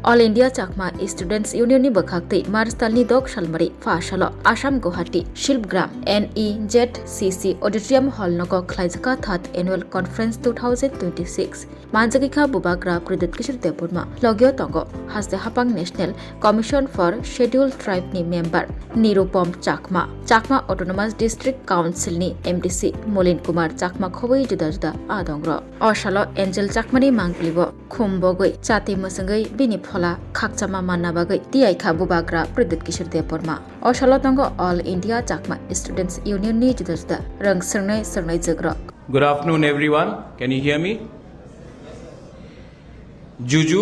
All India Chakma Students Union ni bakhakti Marstalni dok shalmari fashalo Assam Guwahati Shilpgram NEZCC Auditorium Hall nogo khlaijaka 3rd Annual Conference 2026 Manjagika Bubagra Credit Kishir Depurma Logyo Tongo Haste Hapang National Commission for Scheduled Tribe ni member Nirupom Chakma Autonomous District Council ni MDC Molin Kumar Chakma khoboi juda juda adongro Oshalo Angel Chakmani mangplibo Khumbogoi Chati Musangai Bini Phola Khakchama Manabagai Tiaikha Bubagra Pradit Kishir Deporma Oshalo Tongo All India Chakma Students Union ni juda juda rang sangnai jagro. Good afternoon everyone. Can you hear me? जुजू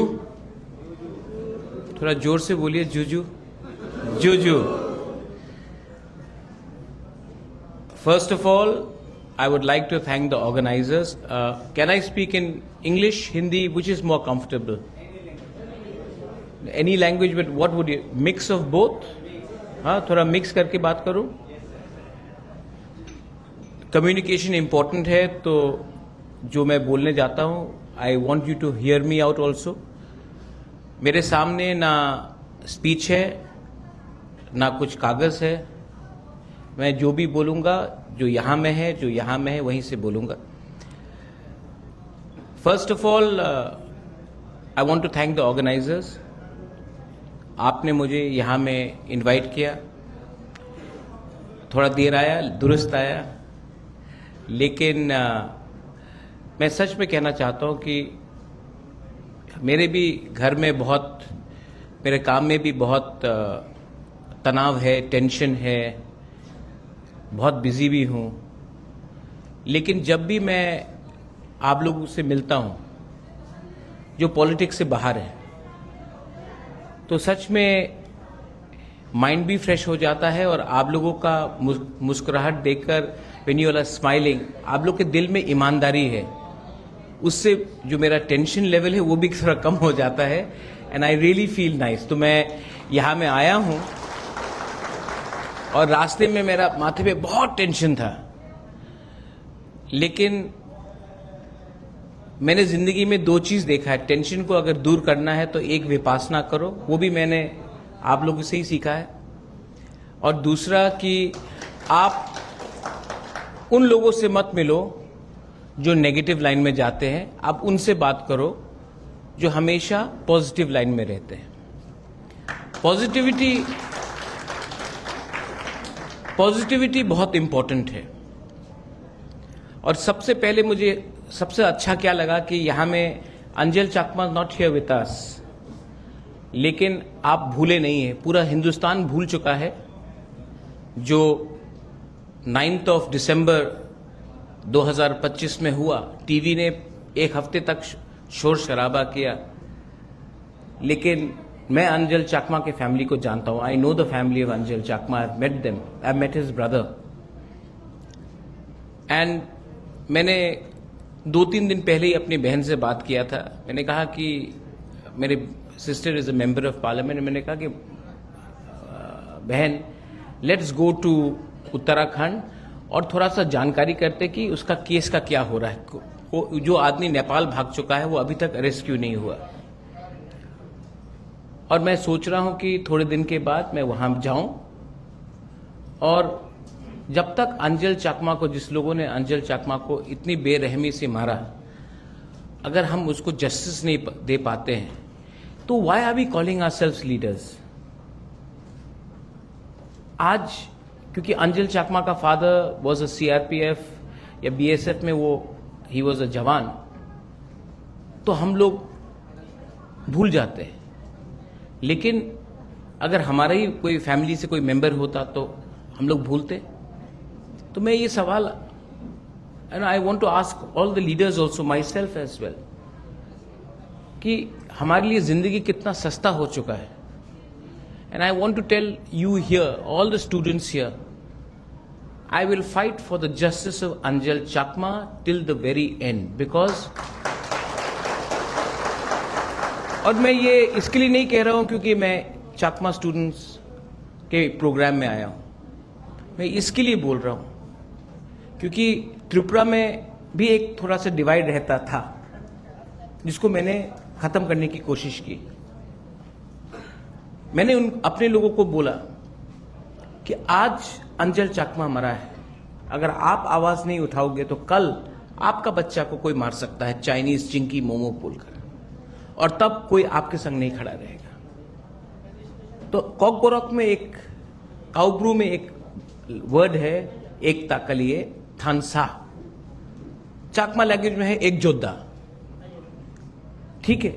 थोड़ा जोर से बोलिए जुजू जुजू First of all, I would like to thank the organizers. Can I speak in English, Hindi, which is more comfortable? Any language, but what would you mix of both? हाँ थोड़ा mix करके बात करूं. Communication important है तो जो मैं बोलने जाता हूं I want you to hear me out also. मेरे सामने ना स्पीच है ना कुछ कागज है. मैं जो भी बोलूंगा जो यहाँ में है वहीं से बोलूंगा. First of all, I want to thank the organizers. आपने मुझे यहाँ में इनवाइट किया. थोड़ा देर आया, दुरुस्त आया, लेकिन मैं सच में कहना चाहता हूँ कि मेरे भी घर में मेरे काम में भी बहुत तनाव है, टेंशन है, बहुत बिजी भी हूँ. लेकिन जब भी मैं आप लोगों से मिलता हूँ जो पॉलिटिक्स से बाहर है तो सच में माइंड भी फ्रेश हो जाता है और आप लोगों का मुस्कुराहट देखकर व्हेन यू आर स्माइलिंग, आप लोग के दिल में ईमानदारी है, उससे जो मेरा टेंशन लेवल है वो भी थोड़ा कम हो जाता है. And I really feel nice. तो मैं यहाँ में आया हूँ और रास्ते में मेरा माथे पे बहुत टेंशन था, लेकिन मैंने जिंदगी में 2 चीज देखा है. टेंशन को अगर दूर करना है तो एक विपासना करो, वो भी मैंने आप लोगों से ही सीखा है, और दूसरा कि आप उन लोगों से मत मिलो जो नेगेटिव लाइन में जाते हैं. आप उनसे बात करो जो हमेशा पॉजिटिव लाइन में रहते हैं. पॉजिटिविटी बहुत इंपॉर्टेंट है. और सबसे पहले मुझे सबसे अच्छा क्या लगा कि यहाँ में अंजल चाकमा नॉट हियर विद अस, लेकिन आप भूले नहीं है. पूरा हिंदुस्तान भूल चुका है जो 9 दिसंबर 2025 में हुआ. टीवी ने 1 हफ्ते तक शोर शराबा किया, लेकिन मैं अंजल चाकमा के फैमिली को जानता हूं. I know the family of Anjal Chakma. I met them. I met his brother. And मैंने 2-3 दिन पहले ही अपनी बहन से बात किया था. मैंने कहा कि मेरे sister is a member of parliament. मैंने कहा कि बहन, लेट्स गो टू उत्तराखंड और थोड़ा सा जानकारी करते कि उसका केस का क्या हो रहा है. जो आदमी नेपाल भाग चुका है वो अभी तक अरेस्ट क्यों नहीं हुआ. और मैं सोच रहा हूं कि थोड़े दिन के बाद मैं वहां जाऊं, और जब तक अंजल चाकमा को, जिस लोगों ने अंजल चाकमा को इतनी बेरहमी से मारा, अगर हम उसको जस्टिस नहीं दे पाते हैं तो why are we calling ourselves leaders. आज क्योंकि अंजल चाकमा का फादर वॉज अ सीआरपीएफ या बीएसएफ में ही वॉज अ जवान, तो हम लोग भूल जाते हैं. लेकिन अगर हमारा ही कोई फैमिली से कोई मेंबर होता तो हम लोग भूलते. तो मैं ये सवाल, and I want to ask all the leaders also, myself as well, कि हमारे लिए जिंदगी कितना सस्ता हो चुका है. And I want to tell you here, all the students here, I will fight for the justice of Anjal Chakma till the very end, because और मैं ये इसके लिए नहीं कह रहा हूं क्योंकि मैं चाकमा स्टूडेंट्स के प्रोग्राम में आया हूं. मैं इसके लिए बोल रहा हूं क्योंकि त्रिपुरा में भी एक थोड़ा सा डिवाइड रहता था, जिसको मैंने खत्म करने की कोशिश की. मैंने अपने लोगों को बोला कि आज अंजल चाकमा मरा है, अगर आप आवाज नहीं उठाओगे तो कल आपका बच्चा को कोई मार सकता है चाइनीज चिंकी मोमो बोलकर, और तब कोई आपके संग नहीं खड़ा रहेगा। तो कॉकबोरॉक में एक काउब्रू में एक वर्ड है एकता के लिए थानसा, चाकमा लैंग्वेज में है एक जोद्धा, ठीक है।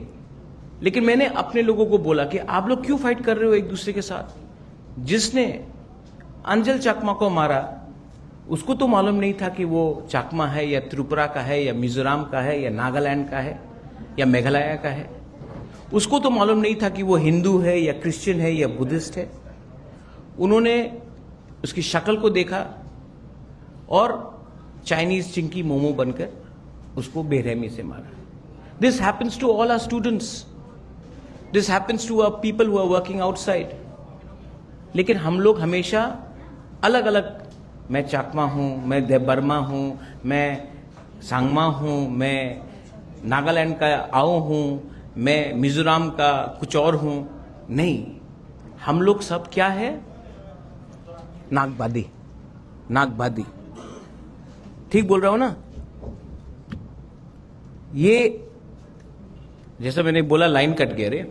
लेकिन मैंने अपने लोगों को बोला कि आप लोग क्यों फाइट कर रहे हो एक दूसरे के साथ? जिसने अंजल चाकमा को मारा उसको तो मालूम नहीं था कि वो चाकमा है या त्रिपुरा का है या मिजोरम का है या नागालैंड का है या मेघालय का है। उसको तो मालूम नहीं था कि वो हिंदू है या क्रिश्चियन है या बुद्धिस्ट है। उन्होंने उसकी शक्ल को देखा और चाइनीज चिंकी मोमो बनकर उसको बेरहमी से मारा। This happens to all our students, this happens to our people who are working outside. लेकिन हम लोग हमेशा अलग अलग, मैं चाकमा हूं, मैं देबबर्मा हूं, मैं सांगमा हूं, मैं नागालैंड का आओ हूं, मैं मिजोरम का कुछ और हूं, नहीं, हम लोग सब क्या है? नागबादी, नागबादी, ठीक बोल रहा हूं ना? ये जैसा मैंने बोला लाइन कट गया रे।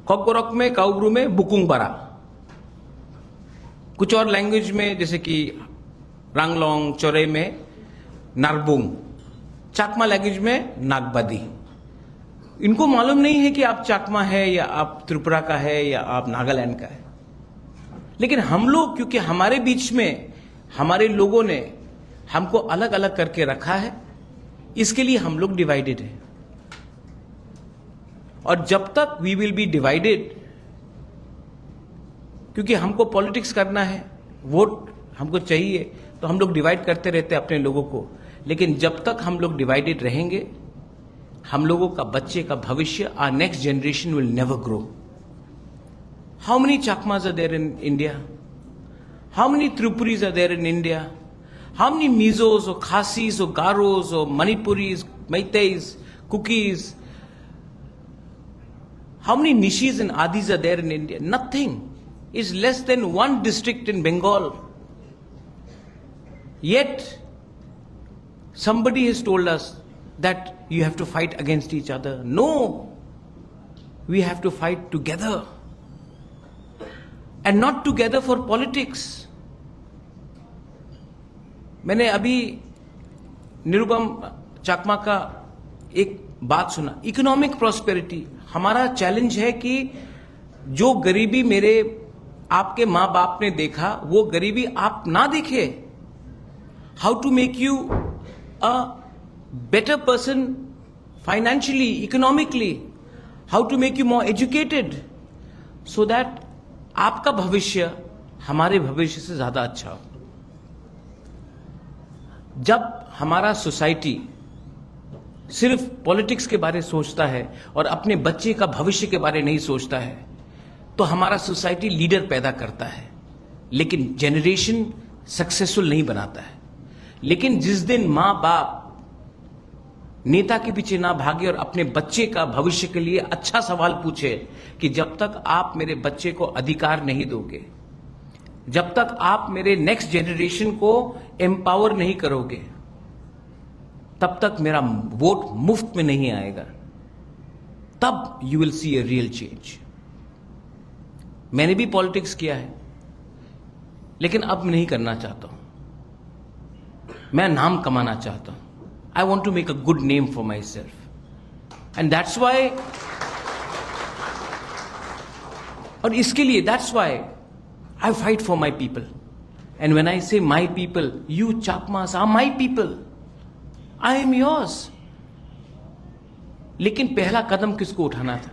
कॉकबोरॉक में काउब्रू में बुकुंग बरा, कुछ और लैंग्वेज में जैसे कि रांगलोंग चौरे में नारबुंग, चाकमा लैंग्वेज में नागबादी। इनको मालूम नहीं है कि आप चाकमा है या आप त्रिपुरा का है या आप नागालैंड का है। लेकिन हम लोग, क्योंकि हमारे बीच में हमारे लोगों ने हमको अलग अलग करके रखा है, इसके लिए हम लोग डिवाइडेड हैं। और जब तक वी विल बी डिवाइडेड, क्योंकि हमको पॉलिटिक्स करना है, वोट हमको चाहिए, तो हम लोग डिवाइड करते रहते हैं अपने लोगों को। लेकिन जब तक हम लोग डिवाइडेड रहेंगे, हम लोगों का बच्चे का भविष्य, our next generation will never grow. How many Chakmas are there in India? How many Tripuris are there in India? How many Mizos or Khasis or Garos or Manipuris, Meiteis, Kukis? How many Nishis and Adis are there in India? Nothing. It's less than one district in Bengal. Yet, somebody has told us that you have to fight against each other. No. We have to fight together. And not together for politics. मैंने अभी निरुपम चाकमा का एक बात सुना, economic prosperity. हमारा challenge है कि जो गरीबी मेरे आपके माँ बाप ने देखा, वो गरीबी आप ना देखे। How to make you a better person financially, economically, how to make you more educated, so that आपका भविष्य हमारे भविष्य से ज्यादा अच्छा हो। जब हमारा सोसाइटी सिर्फ पॉलिटिक्स के बारे में सोचता है और अपने बच्चे का भविष्य के बारे में नहीं सोचता है, तो हमारा सोसाइटी लीडर पैदा करता है, लेकिन जनरेशन सक्सेसफुल नहीं बनाता है। लेकिन जिस दिन माँ बाप नेता के पीछे ना भागे और अपने बच्चे का भविष्य के लिए अच्छा सवाल पूछे कि जब तक आप मेरे बच्चे को अधिकार नहीं दोगे, जब तक आप मेरे नेक्स्ट जनरेशन को एम्पावर नहीं करोगे, तब तक मेरा वोट मुफ्त में नहीं आएगा। तब you will see a real change. मैंने भी पॉलिटिक्स किया है, लेकिन अब नहीं करना चाहता हूं। मैं नाम कमाना चाहता हूं। I want to make a good name for myself, and that's why, और इसके लिए that's why I fight for my people. And when I say my people, you Chakmas are my people. I am yours. लेकिन पहला कदम किसको उठाना था?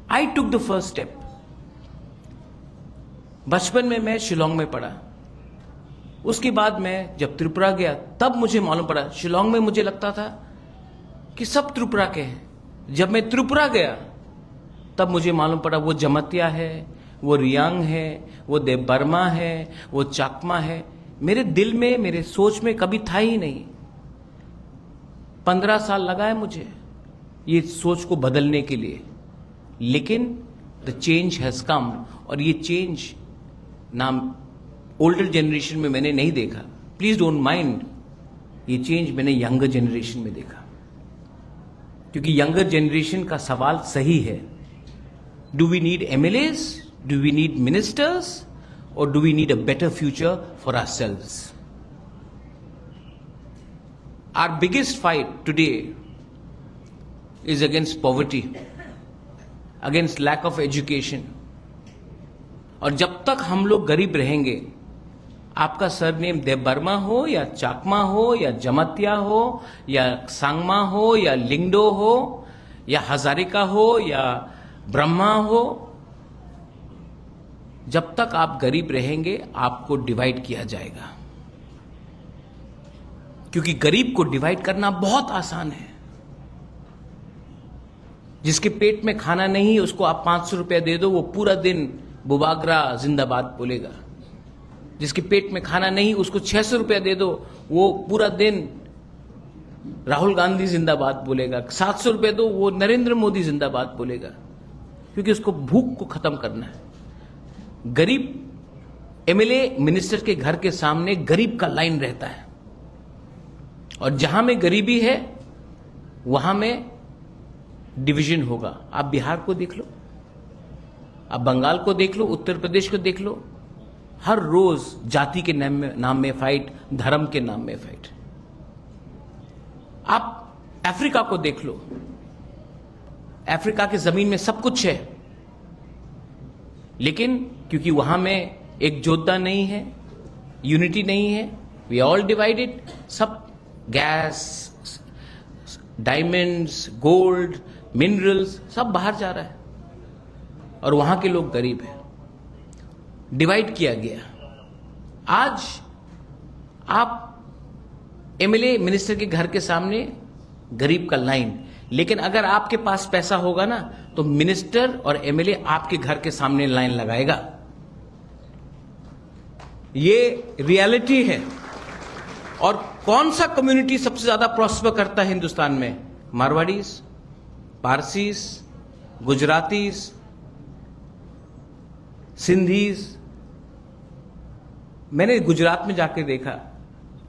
I took the first step. बचपन में मैं शिलोंग में पढ़ा। उसके बाद मैं जब त्रिपुरा गया, तब मुझे मालूम पड़ा, शिलोंग में मुझे लगता था कि सब त्रिपुरा के हैं। जब मैं त्रिपुरा गया, तब मुझे मालूम पड़ा वो जमतिया है, वो रियांग है, वो देबबर्मा है, वो चाकमा है। मेरे दिल में, मेरे सोच में कभी था ही नहीं। 15 साल लगा है मुझे ये सोच को बदलने के लिए, लेकिन द चेंज हैज कम, और ये चेंज नाम ओल्डर जनरेशन में मैंने नहीं देखा, प्लीज डोंट माइंड, ये चेंज मैंने यंगर जनरेशन में देखा, क्योंकि यंगर जनरेशन का सवाल सही है, do we need MLAs, do we need ministers, और do we need a better future for ourselves? Our biggest fight today is against poverty, against lack of education. और जब तक हम लोग गरीब रहेंगे, आपका सरनेम देवबर्मा हो या चाकमा हो या जमतिया हो या सांगमा हो या लिंगडो हो या हजारिका हो या ब्रह्मा हो, जब तक आप गरीब रहेंगे आपको डिवाइड किया जाएगा, क्योंकि गरीब को डिवाइड करना बहुत आसान है। जिसके पेट में खाना नहीं उसको आप 500 रुपया दे दो, वो पूरा दिन बुबागरा जिंदाबाद बोलेगा। जिसके पेट में खाना नहीं उसको 600 रुपया दे दो, वो पूरा दिन राहुल गांधी जिंदाबाद बोलेगा। 700 रुपया दो, वो नरेंद्र मोदी जिंदाबाद बोलेगा, क्योंकि उसको भूख को खत्म करना है। गरीब एमएलए मिनिस्टर के घर के सामने गरीब का लाइन रहता है, और जहां में गरीबी है वहां में डिवीजन होगा। आप बिहार को देख लो, आप बंगाल को देख लो, उत्तर प्रदेश को देख लो, हर रोज जाति के नाम में फाइट, धर्म के नाम में फाइट। आप अफ्रीका को देख लो, अफ्रीका की जमीन में सब कुछ है, लेकिन क्योंकि वहां में एक योद्धा नहीं है, यूनिटी नहीं है, वी ऑल डिवाइडेड, सब गैस, डायमंड्स, गोल्ड, मिनरल्स सब बाहर जा रहा है, और वहां के लोग गरीब हैं, डिवाइड किया गया। आज आप एमएलए मिनिस्टर के घर के सामने गरीब का लाइन, लेकिन अगर आपके पास पैसा होगा ना तो मिनिस्टर और एमएलए आपके घर के सामने लाइन लगाएगा। ये रियलिटी है। और कौन सा कम्युनिटी सबसे ज्यादा प्रॉस्पर करता है हिंदुस्तान में? Marwaris, Parsis, Gujaratis, Sindhis. मैंने गुजरात में जाकर देखा,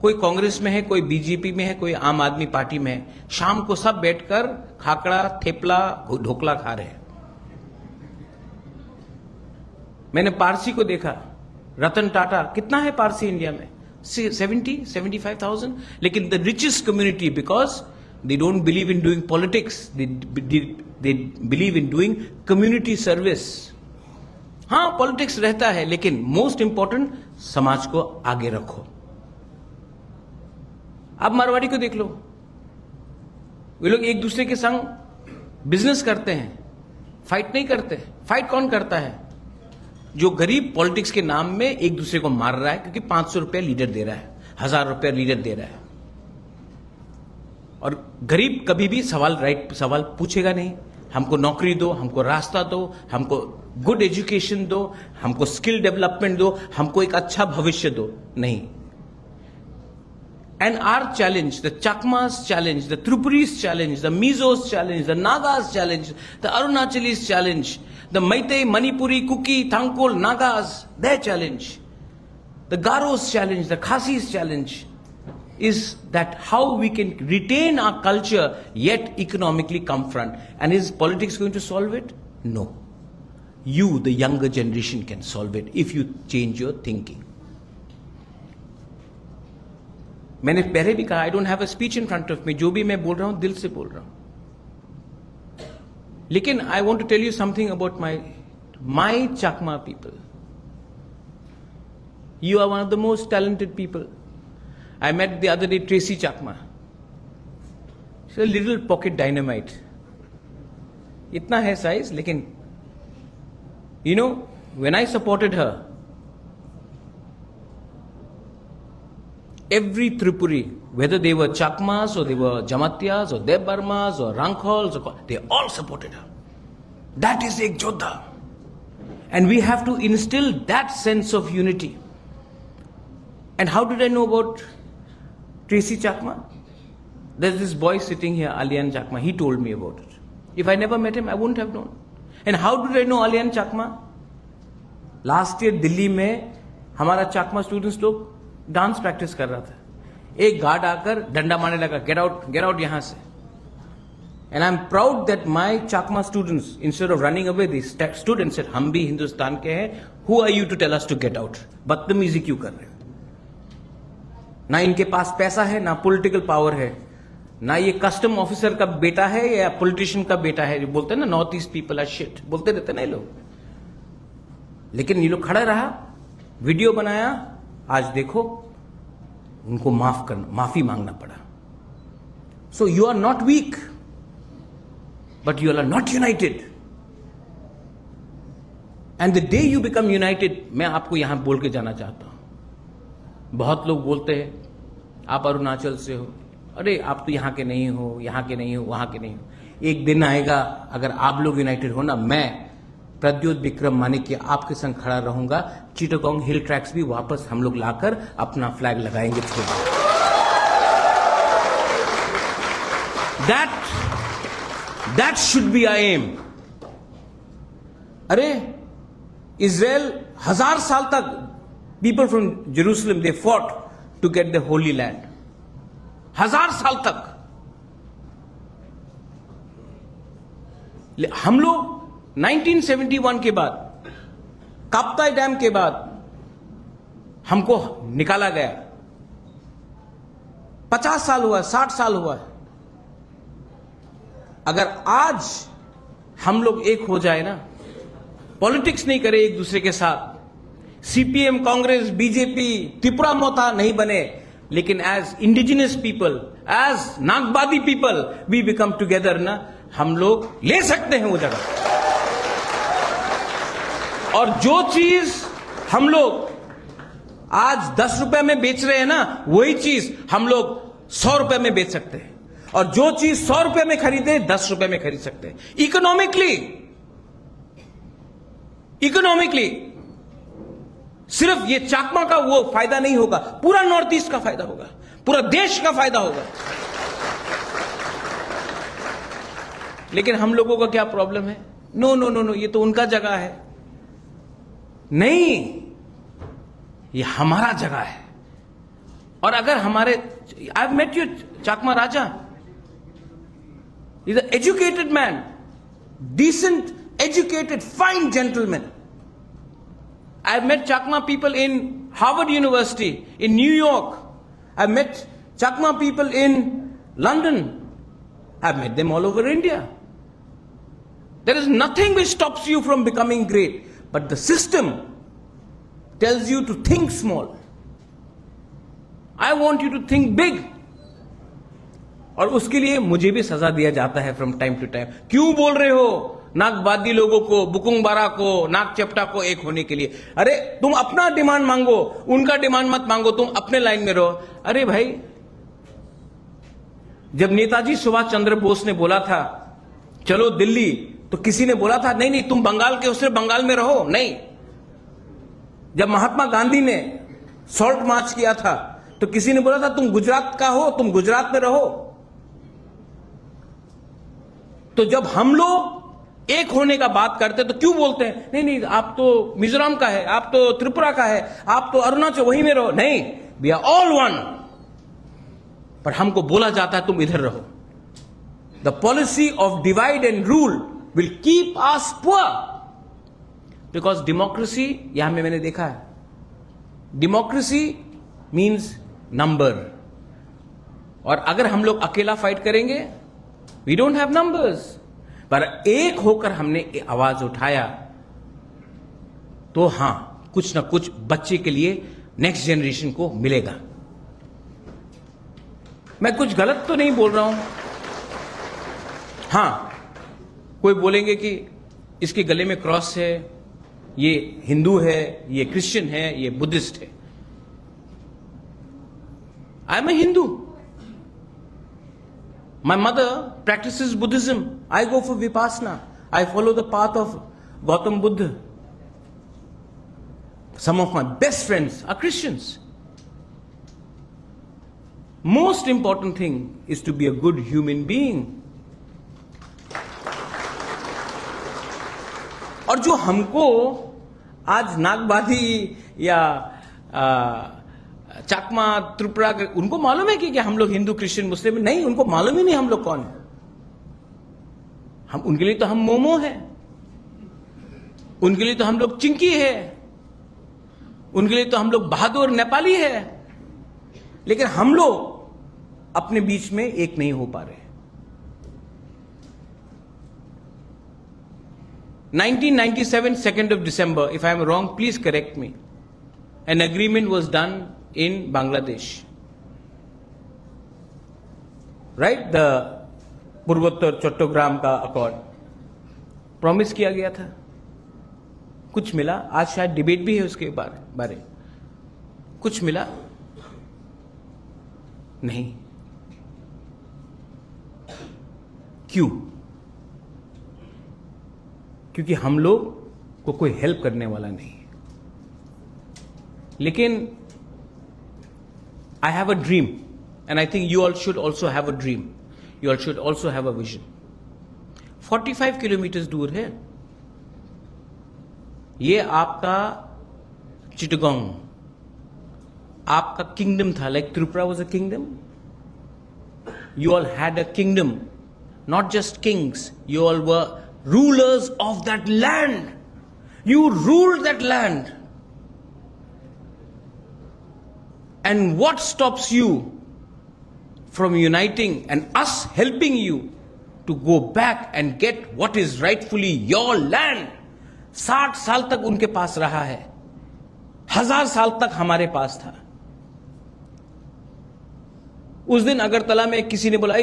कोई कांग्रेस में है, कोई बीजेपी में है, कोई आम आदमी पार्टी में है, शाम को सब बैठकर खाकड़ा, थेपला, ढोकला खा रहे हैं। मैंने पारसी को देखा, रतन टाटा, कितना है पारसी इंडिया में? 75,000, लेकिन the richest community, because they don't believe in doing politics, they believe in doing community service. हां, पॉलिटिक्स रहता है, लेकिन मोस्ट इंपॉर्टेंट समाज को आगे रखो। अब मारवाड़ी को देख लो, वे लोग एक दूसरे के संग बिजनेस करते हैं, फाइट नहीं करते। फाइट कौन करता है? जो गरीब पॉलिटिक्स के नाम में एक दूसरे को मार रहा है, क्योंकि 500 रुपया लीडर दे रहा है, 1000 रुपया लीडर दे रहा है। और गरीब कभी भी सवाल पूछेगा नहीं, हमको नौकरी दो, हमको रास्ता दो, हमको गुड एजुकेशन दो, हमको स्किल डेवलपमेंट दो, हमको एक अच्छा भविष्य दो, नहीं। And our challenge, the Chakmas challenge, the Tripuris challenge, the Mizos challenge, the Nagas challenge, the Arunachalis challenge, the Meitei, Manipuri, Kuki, Thangkol, Nagas, their challenge, the Garos challenge, the Khasis challenge is that how we can retain our culture yet economically come front. And is politics going to solve it? No. You, the younger generation, can solve it if you change your thinking. मैंने पहले भी कहा, I don't have a speech in front of me, जो भी मैं बोल रहा हूं दिल से बोल रहा हूं। लेकिन I want to tell you something about my Chakma people. You are one of the most talented people. I met the other day Tracy Chakma, little pocket dynamite, इतना है साइज, लेकिन you know when I supported her, every Tripuri, whether they were Chakmas or they were Jamatyas or Devbarmas or Ranghols, they all supported her. That is ek Jodha. And we have to instill that sense of unity. And how did I know about Tracy Chakma? There's this boy sitting here, Alian Chakma, he told me about it. If I never met him, I wouldn't have known. And how do I know alien Chakma? Last year Delhi में हमारा चाकमा students लोग dance practice कर रहा था, एक guard आकर डंडा मारने लगा, गेट आउट यहां से. And I am proud that my Chakma students instead of running away this students said हम भी हिंदुस्तान के हैं, who are you to tell us to get out? बदतमीजी क्यों कर रहे हो? ना इनके पास पैसा है, ना पॉलिटिकल पावर है, ना ये कस्टम ऑफिसर का बेटा है या पॉलिटिशियन का बेटा है. जो बोलते हैं ना North East people are shit, बोलते रहते ना ये लोग. लेकिन ये लोग खड़ा रहा, वीडियो बनाया, आज देखो उनको माफी मांगना पड़ा. So you are not weak, but you are not united. And the day you become united, मैं आपको यहां बोल के जाना चाहता हूं. बहुत लोग बोलते हैं आप अरुणाचल से हो, अरे आप तो यहां के नहीं हो, यहां के नहीं हो, वहां के नहीं हो. एक दिन आएगा अगर आप लोग यूनाइटेड हो ना, मैं प्रद्योत विक्रम मानिक आपके संग खड़ा रहूंगा. चिटागोंग हिल ट्रैक्स भी वापस हम लोग लाकर अपना फ्लैग लगाएंगे. That should be our aim. अरे इजराइल 1000 साल तक people from Jerusalem they fought to get the holy land. 1000 साल तक हम लोग 1971 के बाद, काप्ताई डैम के बाद हमको निकाला गया. 50 साल हुआ, 60 साल हुआ है. अगर आज हम लोग एक हो जाए ना, पॉलिटिक्स नहीं करे एक दूसरे के साथ, सीपीएम, कांग्रेस, बीजेपी, त्रिपुरा मोता नहीं बने, लेकिन as indigenous people, as Nagbadi people we become together ना, हम लोग ले सकते हैं वो जगह. और जो चीज हम लोग आज 10 रुपए में बेच रहे हैं ना, वही चीज हम लोग 100 रुपए में बेच सकते हैं. और जो चीज 100 रुपए में खरीदे 10 रुपए में खरीद सकते हैं. इकोनॉमिकली सिर्फ ये चाकमा का वो फायदा नहीं होगा, पूरा नॉर्थ ईस्ट का फायदा होगा, पूरा देश का फायदा होगा. लेकिन हम लोगों का क्या प्रॉब्लम है? नो नो नो नो, ये तो उनका जगह है. नहीं, ये हमारा जगह है. और अगर हमारे, I have met you Chakma Raja, is an educated man, decent, educated, fine gentleman. I've met Chakma people in Harvard University, in New York. I've met Chakma people in London. I've met them all over India. There is nothing which stops you from becoming great, but the system tells you to think small. I want you to think big. और उसके लिए मुझे भी सजा दिया जाता है from time to time. क्यों बोल रहे हो नागबादी लोगों को, बुकुंग बारा को, नाग चपटा को एक होने के लिए? अरे तुम अपना डिमांड मांगो, उनका डिमांड मत मांगो, तुम अपने लाइन में रहो. अरे भाई, जब नेताजी सुभाष चंद्र बोस ने बोला था चलो दिल्ली, तो किसी ने बोला था नहीं नहीं तुम बंगाल के, उसने बंगाल में रहो? नहीं. जब महात्मा गांधी ने सॉल्ट मार्च किया था तो किसी ने बोला था तुम गुजरात का हो, तुम गुजरात में रहो? तो जब हम लोग एक होने का बात करते तो क्यों बोलते हैं नहीं नहीं आप तो मिजोरम का है, आप तो त्रिपुरा का है, आप तो अरुणाचल, वहीं में रहो? नहीं, वी आर ऑल वन. पर हमको बोला जाता है तुम इधर रहो. The policy of divide and rule will keep us poor, because democracy, यहां में मैंने देखा है, डेमोक्रेसी मीन्स नंबर. और अगर हम लोग अकेला फाइट करेंगे, वी डोंट हैव नंबर्स. पर एक होकर हमने आवाज उठाया तो हां, कुछ ना कुछ बच्चे के लिए, नेक्स्ट जनरेशन को मिलेगा. मैं कुछ गलत तो नहीं बोल रहा हूं. हां, कोई बोलेंगे कि इसके गले में क्रॉस है, ये हिंदू है, ये क्रिश्चियन है, ये बुद्धिस्ट है. I am a Hindu. My mother practices Buddhism. I go for Vipassana. I follow the path of Gautam Buddha. Some of my best friends are Christians. Most important thing is to be a good human being. और जो हमको आज नागबाधी या चाकमा त्रिपुरा, उनको मालूम है कि हम लोग हिंदू क्रिश्चियन मुस्लिम नहीं, उनको मालूम ही नहीं हम लोग कौन है। हम उनके लिए तो हम मोमो है, उनके लिए तो हम लोग चिंकी है, उनके लिए तो हम लोग बहादुर नेपाली है, लेकिन हम लोग अपने बीच में एक नहीं हो पा रहे। 1997 2nd of December, if I am wrong, please correct me. An agreement was done in Bangladesh, right? The पूर्वोत्तर चट्टोग्राम का अकॉर्ड प्रॉमिस किया गया था, कुछ मिला? आज शायद डिबेट भी है उसके बारे। कुछ मिला? नहीं। क्यों? क्योंकि हम लोग को कोई हेल्प करने वाला नहीं है। लेकिन I have a dream, and I think you all should also have a dream, you all should also have a vision. 45 kilometre दूर है ये आपका चिटगांव, आपका किंगडम था, like Tripura was a kingdom. You all had a kingdom, not just kings. You all were rulers of that land. You ruled that land. And what stops you from uniting and us helping you to go back and get what is rightfully your land? 60 साल तक उनके पास रहा है, 1000 साल तक हमारे पास था। उस दिन अगरतला में किसी ने बोला,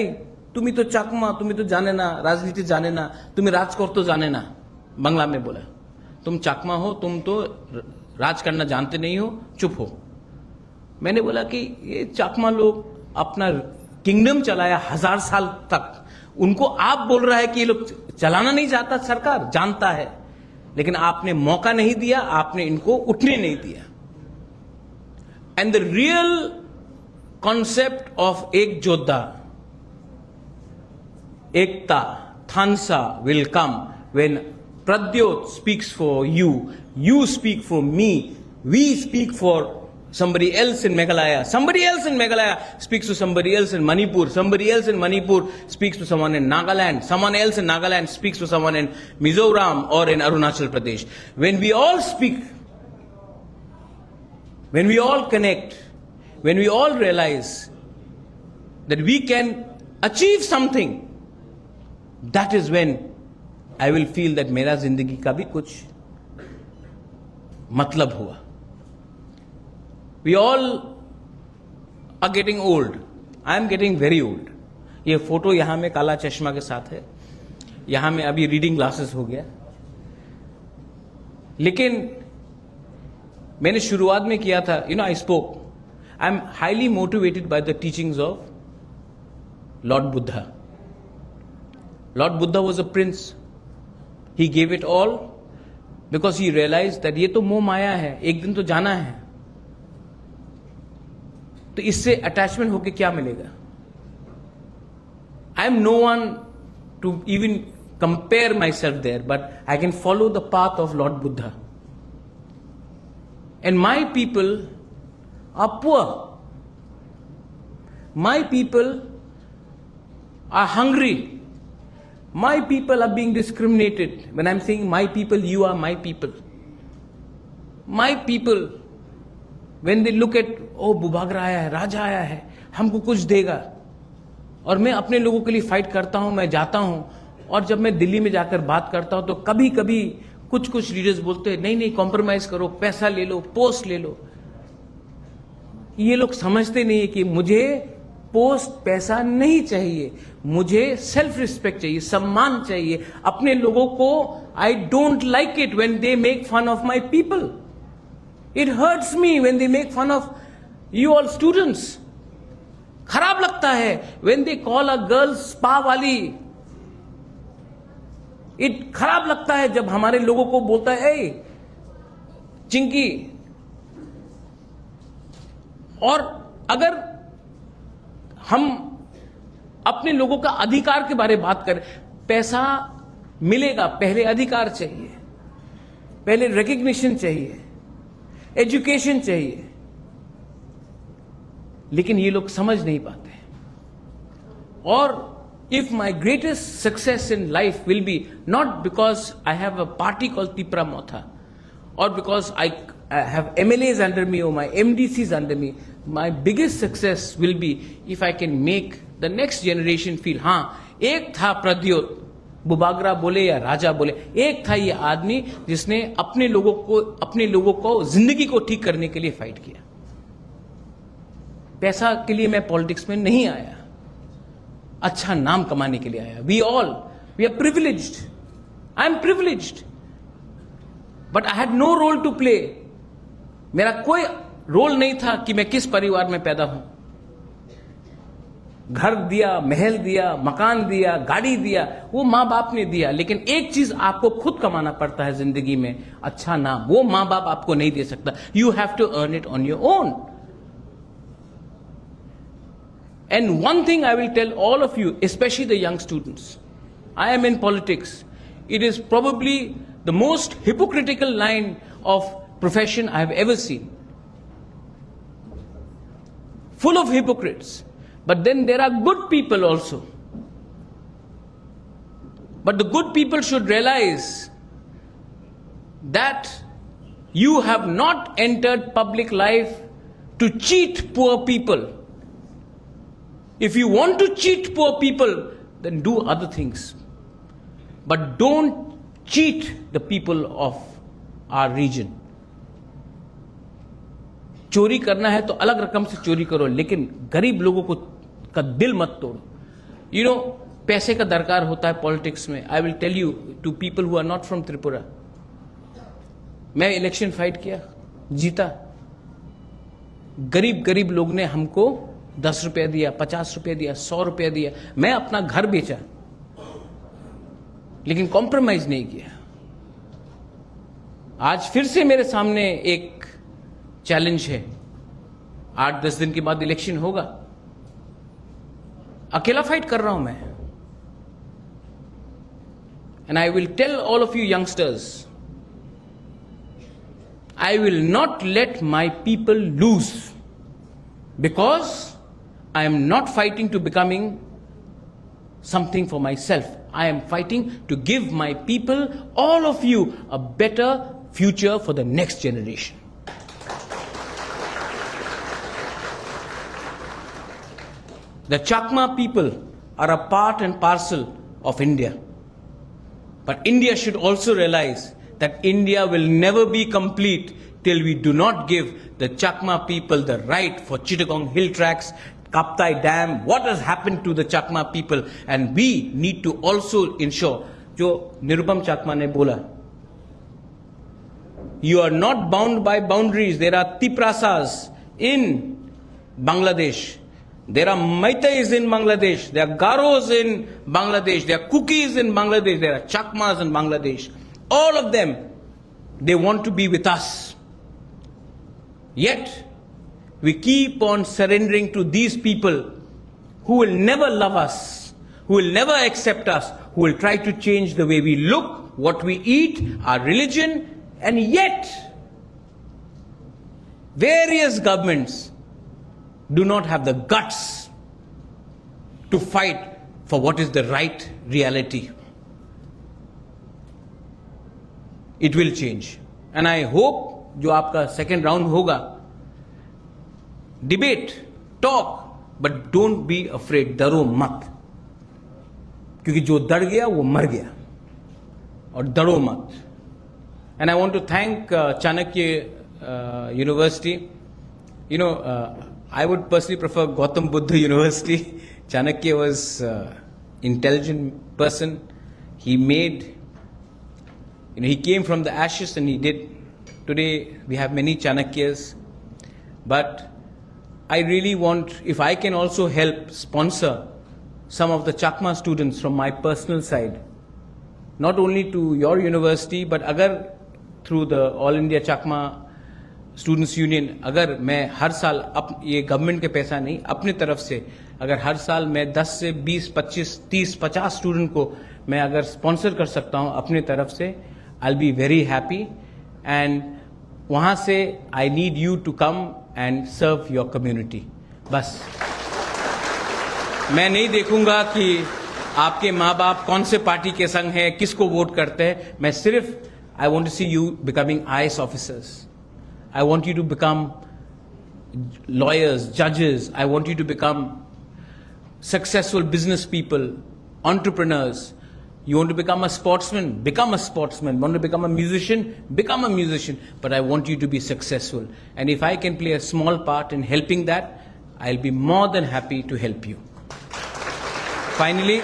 तुम्हें तो चाकमा, तुम्हें तो जाने ना, राजनीति जाने ना, तुम्हें राजकोट तो जाने ना। बांग्ला में बोला, तुम चाकमा हो, तुम तो राज करना जानते नहीं हो, चुप हो। मैंने बोला कि ये चाकमा लोग अपना किंगडम चलाया 1000 साल तक, उनको आप बोल रहा है कि ये लोग चलाना नहीं चाहता, सरकार जानता है, लेकिन आपने मौका नहीं दिया, आपने इनको उठने नहीं दिया। And the real concept of ek jodha, ekta, thansa will come when Pradyot speaks for you, you speak for me, we speak for somebody else in Meghalaya, somebody else in Meghalaya speaks to somebody else in Manipur, somebody else in Manipur speaks to someone in Nagaland, someone else in Nagaland speaks to someone in Mizoram or in Arunachal Pradesh. When we all speak, when we all connect, when we all realize that we can achieve something, that is when I will feel that मेरा जिंदगी का भी कुछ मतलब हुआ। We all are getting old. I am getting very old. ये photo यहां में काला चश्मा के साथ है, यहां में अभी रीडिंग ग्लासेस हो गया। लेकिन मैंने शुरुआत में किया था, I spoke. I am highly motivated by the teachings of Lord Buddha. Lord Buddha was a prince. He gave it all because he realized that ये तो मोह माया है, एक दिन तो जाना है, तो इससे अटैचमेंट होके क्या मिलेगा? I am no one to even compare myself there, but I can follow the path of Lord Buddha. And my people are poor. My people are hungry. My people are being discriminated. When I'm saying my people, you are my people. My people, when they look at, oh, बुभागरा आया है, राजा आया है, हमको कुछ देगा, और मैं अपने लोगों के लिए फाइट करता हूं, मैं जाता हूं, और जब मैं दिल्ली में जाकर बात करता हूं तो कभी कभी कुछ लीडर्स बोलते हैं, नहीं कॉम्प्रोमाइज करो, पैसा ले लो, पोस्ट ले लो। ये लोग समझते नहीं है कि मुझे पोस्ट पैसा नहीं चाहिए, मुझे सेल्फ रिस्पेक्ट चाहिए, सम्मान चाहिए अपने लोगों को। I don't like it when they make fun of my people, it hurts me when they make fun of you all students. खराब लगता है when they call a girl spa वाली, इट खराब लगता है जब हमारे लोगों को बोलता है ए चिंकी। और अगर हम अपने लोगों का अधिकार के बारे में बात करें, पैसा मिलेगा, पहले अधिकार चाहिए। पहले रिकग्निशन चाहिए, एजुकेशन चाहिए, लेकिन ये लोग समझ नहीं पाते। और if my greatest success in life will be not because I have a party called Tipra Motha, or because I have MLAs under me or my MDCs under me, my biggest success will be if I can make the next generation feel, हाँ एक था प्रद्योत, बुबागरा बोले या राजा बोले, एक था ये आदमी जिसने अपने लोगों को जिंदगी को ठीक करने के लिए फाइट किया। पैसा के लिए मैं पॉलिटिक्स में नहीं आया, अच्छा नाम कमाने के लिए आया। We are privileged, I am privileged, but I had no role to play. मेरा कोई रोल नहीं था कि मैं किस परिवार में पैदा हूं। घर दिया, महल दिया, मकान दिया, गाड़ी दिया, वो मां बाप ने दिया, लेकिन एक चीज आपको खुद कमाना पड़ता है जिंदगी में, अच्छा नाम। वो मां बाप आपको नहीं दे सकता। You have to earn it on your own. And one thing I will tell all of you, especially the young students, I am in politics. It is probably the most hypocritical line of profession I have ever seen. Full of hypocrites. But then there are good people also. But the good people should realize that you have not entered public life to cheat poor people. If you want to cheat poor people, then do other things. But don't cheat the people of our region. चोरी करना है तो अलग रकम से चोरी करो, लेकिन गरीब लोगों का दिल मत तोड़ो। You know, पैसे का दरकार होता है पॉलिटिक्स में। I will tell you to people who are not from Tripura. मैं इलेक्शन फाइट किया, जीता। गरीब लोग ने हमको 10 रुपया दिया, 50 रुपया दिया, 100 रुपया दिया। मैं अपना घर बेचा, लेकिन कॉम्प्रोमाइज नहीं किया। आज फिर से मेरे सामने एक चैलेंज है। 8-10 दिन के बाद इलेक्शन होगा। अकेला फाइट कर रहा हूं मैं। And I will tell all of you youngsters, I will not let my people lose, because I am not fighting to becoming something for myself. I am fighting to give my people, all of you, a better future for the next generation. The Chakma people are a part and parcel of India. But India should also realize that India will never be complete till we do not give the Chakma people the right for Chittagong hill tracks, Kaptai Dam, what has happened to the Chakma people, and we need to also ensure, जो निरुपम चाकमा ने बोला, you are not bound by boundaries. There are Tiprasas in Bangladesh. There are Maitais in Bangladesh. There are Garos in Bangladesh. There are Kukis in Bangladesh. There are Chakmas in Bangladesh. All of them, they want to be with us. Yet, we keep on surrendering to these people who will never love us, who will never accept us, who will try to change the way we look, what we eat, our religion, and yet various governments do not have the guts to fight for what is the right reality. It will change. And I hope जो आपका second round होगा, debate, talk, but don't be afraid, डरो मत, क्योंकि जो डर गया वो मर गया, और डरो मत। And I want to thank Chanakya University. You know, I would personally prefer Gautam Buddha University. Chanakya was intelligent person. He made, you know, he came from the ashes and he did. Today we have many Chanakyas, but I really want, if I can also help sponsor some of the Chakma students from my personal side, not only to your university, but agar through the All India Chakma Students Union, अगर मैं हर साल ये government के पैसा नहीं, अपनी तरफ से अगर हर साल मैं 10 से 20, 25, 30, 50 स्टूडेंट को मैं अगर स्पॉन्सर कर सकता हूं अपनी तरफ से, I'll be very happy. And वहाँ से I need you to come and serve your community. बस मैं नहीं देखूंगा कि आपके माँ बाप कौन से पार्टी के संग हैं, किसको वोट करते हैं. मैं सिर्फ I want to see you becoming IAS officers. I want you to become lawyers, judges. I want you to become successful business people, entrepreneurs. You want to become a sportsman? Become a sportsman. Want to become a musician? Become a musician. But I want you to be successful. And if I can play a small part in helping that, I'll be more than happy to help you. Finally,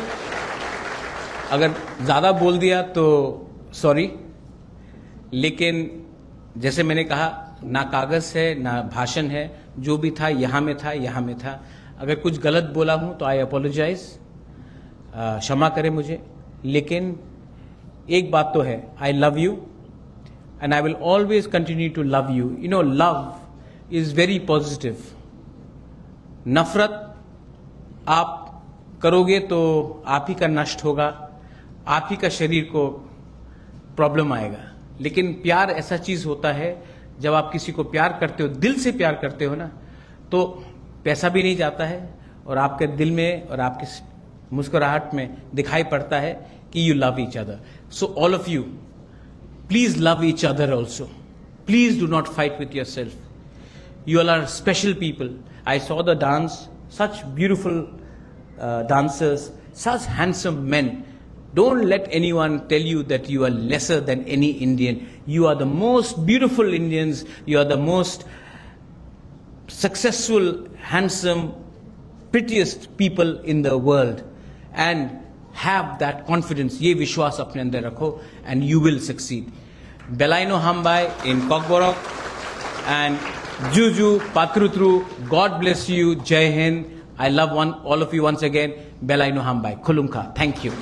अगर ज़्यादा बोल दिया तो sorry, लेकिन जैसे मैंने कहा, ना कागज है ना भाषण है, जो भी था यहाँ में था, यहाँ में था. अगर कुछ गलत बोला हूं तो आई अपोलोजाइज, क्षमा करें मुझे. लेकिन एक बात तो है, I love you and I will always continue to love you. You know, love is very positive. नफरत आप करोगे तो आप ही का नष्ट होगा, आप ही का शरीर को प्रॉब्लम आएगा. लेकिन प्यार ऐसा चीज होता है, जब आप किसी को प्यार करते हो, दिल से प्यार करते हो ना, तो पैसा भी नहीं जाता है और आपके दिल में और आपकी मुस्कुराहट में दिखाई पड़ता है कि you love each other. So all of you, please love each other also. Please do not fight with yourself. You all are special people. I saw the dance, such beautiful dancers, such handsome men. Don't let anyone tell you that you are lesser than any Indian. You are the most beautiful Indians. You are the most successful, handsome, prettiest people in the world. And have that confidence. ये विश्वास अपने अंदर रखो and you will succeed. Belaino Hambai in Kokborok and Juju Patrutru. God bless you. Jai Hind. I love all of you once again. Belaino Hambai. Kulumka. Thank you.